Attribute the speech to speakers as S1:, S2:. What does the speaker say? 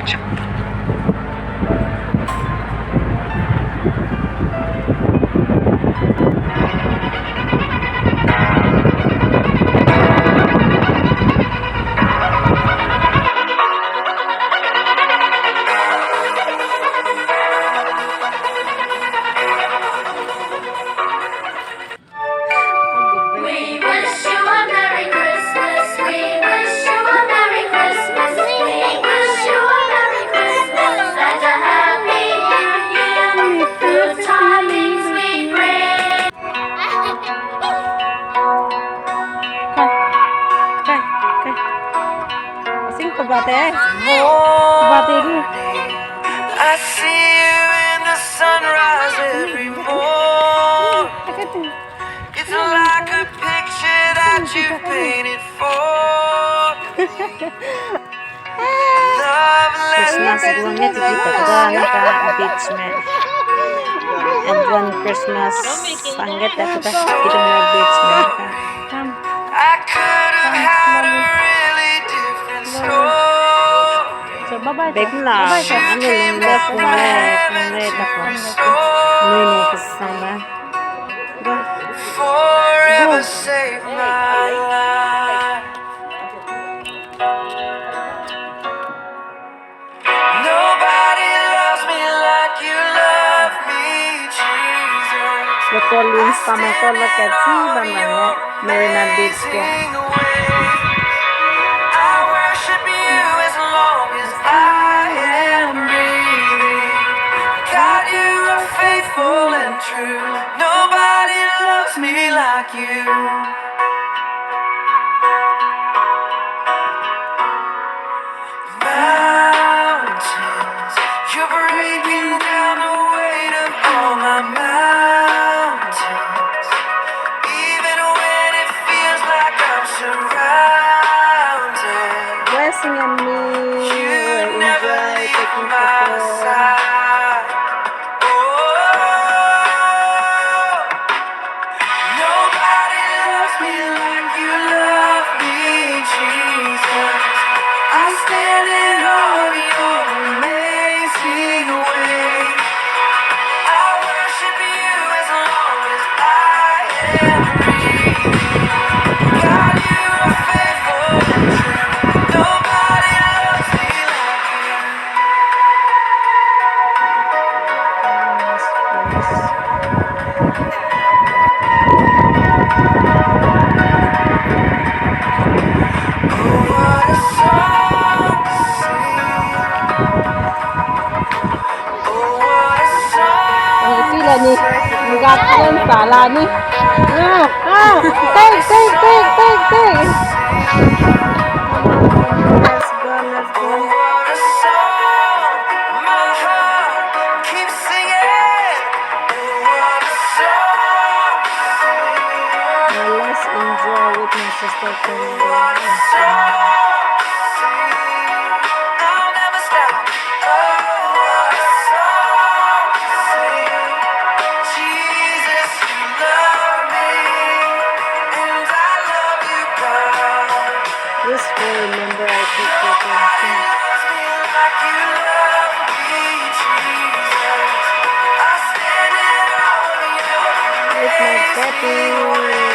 S1: We wish you a Merry Christmas. We wish you a Merry Christmas. We wish you a Merry Christmas and a Happy New Year. Good tidings we bring.
S2: Sing pabate. Pabate rin.
S3: I see you in the sunrise every morning. It's like a picture that you painted for love
S2: Christmas duanya kita kada naka beach में and one Christmas sangat aku dah kita na beach में
S3: I could have had a really different story.
S2: so bye bye begla anu lunglet lunglet ako nui kasama
S3: Forever saved my life. Nobody loves me like you love me, Jesus.
S2: Betul sama kalau kecil bamanya Marina Beach ke
S3: Amazing way. I worship you as long as I am breathing. God, you are faithful and true. Nobody loves me like you. Mountains, you're breaking down the weight of all my mountains. Even when it feels like I'm surrounded,
S2: blessing on me
S3: you
S2: will
S3: never
S2: enjoy
S3: leave
S2: taking
S3: my
S2: photo
S3: side. Oh, nobody loves me like you love me, Jesus. I stand in awe of your amazing way. I worship you as long as I am breathing. God, you are faithful and true. Nobody loves me like you. Oh, what a song to sing. Oh, what a song
S2: ang itila
S3: to
S2: ni
S3: sing.
S2: magkakaroon sala ni take let's go
S3: Oh, what a song my heart keeps singing. Oh, what a song to sing.
S2: now let's enjoy with my sister
S3: What a song to sing. I'll never stop. Oh, what a song to sing. Jesus, you love me, and I love you, God.
S2: this will remember I took
S3: Nobody
S2: photo
S3: loves me like you love me, Jesus. I stand in awe of your
S2: with my
S3: amazing
S2: daddy
S3: way.